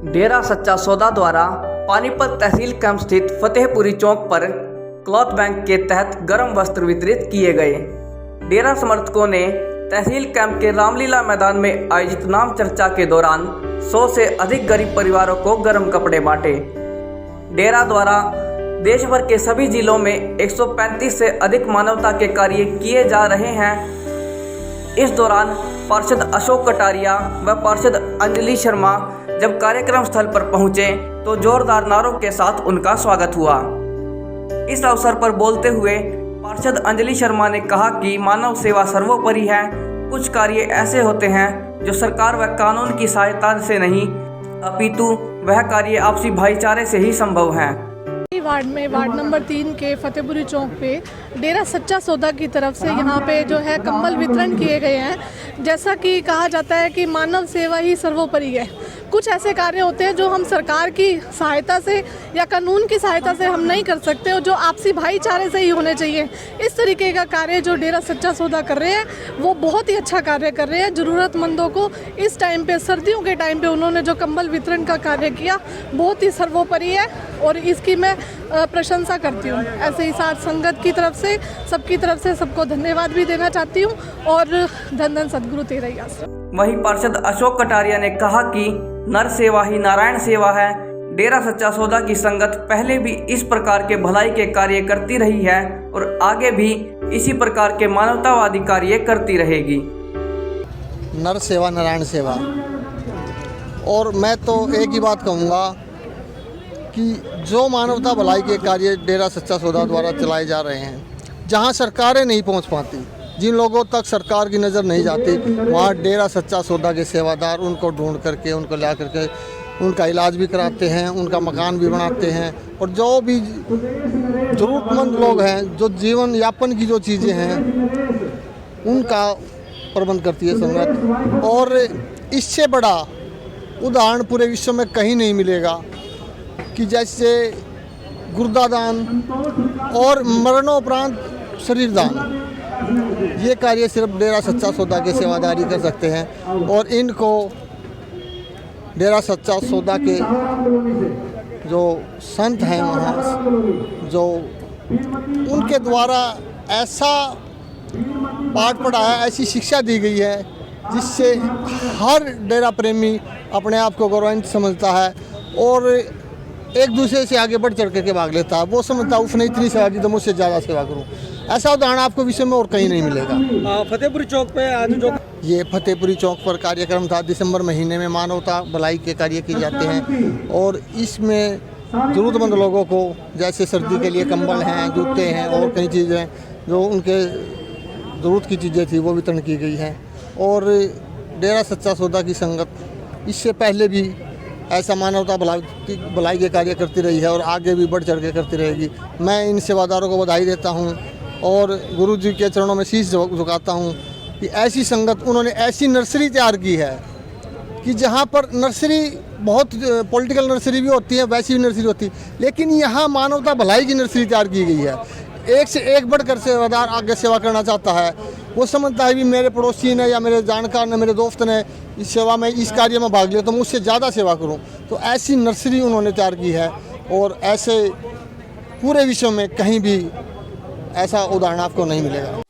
डेरा सच्चा सौदा द्वारा पानीपत तहसील कैंप स्थित फतेहपुरी चौक पर क्लॉथ बैंक के तहत गर्म वस्त्र वितरित किए गए। डेरा समर्थकों ने तहसील कैंप के रामलीला मैदान में आयोजित नाम चर्चा के दौरान 100 से अधिक गरीब परिवारों को गर्म कपड़े बांटे। डेरा द्वारा देश भर के सभी जिलों में 135 से अधिक मानवता के कार्य किए जा रहे हैं। इस दौरान पार्षद अशोक कटारिया व पार्षद अंजलि शर्मा जब कार्यक्रम स्थल पर पहुंचे तो जोरदार नारों के साथ उनका स्वागत हुआ। इस अवसर पर बोलते हुए पार्षद अंजलि शर्मा ने कहा कि मानव सेवा सर्वोपरि है। कुछ कार्य ऐसे होते हैं जो सरकार व कानून की सहायता से नहीं, अपितु वह कार्य आपसी भाईचारे से ही संभव है। वार्ड में वार्ड नंबर 3 के फतेहपुरी चौक पे डेरा सच्चा सौदा की तरफ से यहाँ पे जो है कंबल वितरण किए गए हैं। जैसा कि कहा जाता है कि मानव सेवा ही सर्वोपरि है। कुछ ऐसे कार्य होते हैं जो हम सरकार की सहायता से या कानून की सहायता से हम नहीं कर सकते और जो आपसी भाईचारे से ही होने चाहिए। इस तरीके का कार्य जो डेरा सच्चा सौदा कर रहे हैं वो बहुत ही अच्छा कार्य कर रहे हैं। ज़रूरतमंदों को इस टाइम पे, सर्दियों के टाइम पे उन्होंने जो कंबल वितरण का कार्य किया बहुत ही सर्वोपरि है और इसकी मैं प्रशंसा करती हूँ। ऐसे ही साथ संगत की तरफ से, सबकी तरफ से सबको धन्यवाद भी देना चाहती हूँ और धन धन सद्गुरु तेरा ही आश्रम। वहीं पार्षद अशोक कटारिया ने कहा कि नर सेवा ही नारायण सेवा है। डेरा सच्चा सौदा की संगत पहले भी इस प्रकार के भलाई के कार्य करती रही है और आगे भी इसी प्रकार के मानवतावादी कार्य करती रहेगी। नर सेवा नारायण सेवा। और मैं तो एक ही बात कहूँगा कि जो मानवता भलाई के कार्य डेरा सच्चा सौदा द्वारा चलाए जा रहे हैं, जहाँ सरकारें नहीं पहुँच पाती, जिन लोगों तक सरकार की नज़र नहीं जाती, वहाँ डेरा सच्चा सौदा के सेवादार उनको ढूंढ करके, उनको ला करके उनका इलाज भी कराते हैं, उनका मकान भी बनाते हैं और जो भी ज़रूरतमंद लोग हैं, जो जीवन यापन की जो चीज़ें हैं उनका प्रबंध करती है संगत। और इससे बड़ा उदाहरण पूरे विश्व में कहीं नहीं मिलेगा कि जैसे गुर्दा दान और मरणोपरांत शरीर दान, ये कार्य सिर्फ डेरा सच्चा सौदा के सेवादारी कर सकते हैं। और इनको डेरा सच्चा सौदा के जो संत हैं वहाँ, जो उनके द्वारा ऐसा पाठ पढ़ाया, ऐसी शिक्षा दी गई है जिससे हर डेरा प्रेमी अपने आप को गौरवान्वित समझता है और एक दूसरे से आगे बढ़ चढ़ करके भाग लेता है। वो समझता है उसने इतनी सेवा की तो मुझसे ज़्यादा सेवा करूं। ऐसा उदाहरण आपको विश्व में और कहीं नहीं मिलेगा। फतेहपुरी चौक पे आज जो ये फतेहपुरी चौक पर कार्यक्रम था, दिसंबर महीने में मानवता भलाई के कार्य किए जाते हैं और इसमें ज़रूरतमंद लोगों को जैसे सर्दी के लिए कंबल हैं, जूते हैं और कई चीज़ें जो उनके ज़रूरत की चीज़ें थी वो वितरण की गई हैं। और डेरा सच्चा सौदा की संगत इससे पहले भी ऐसा मानवता भलाई के कार्य करती रही है और आगे भी बढ़ चढ़ के करती रहेगी। मैं इन सेवादारों को बधाई देता हूं और गुरु जी के चरणों में शीश झुकाता हूं कि ऐसी संगत, उन्होंने ऐसी नर्सरी तैयार की है कि जहां पर नर्सरी बहुत पॉलिटिकल नर्सरी भी होती है, वैसी भी नर्सरी होती है, लेकिन यहाँ मानवता भलाई की नर्सरी तैयार की गई है। एक से एक बढ़कर सेवादार आगे सेवा करना चाहता है। वो समझता है भी मेरे पड़ोसी ने या मेरे जानकार ने, मेरे दोस्त ने इस सेवा में, इस कार्य में भाग लिया तो मुझसे ज़्यादा सेवा करूं। तो ऐसी नर्सरी उन्होंने तैयार की है और ऐसे पूरे विश्व में कहीं भी ऐसा उदाहरण आपको नहीं मिलेगा।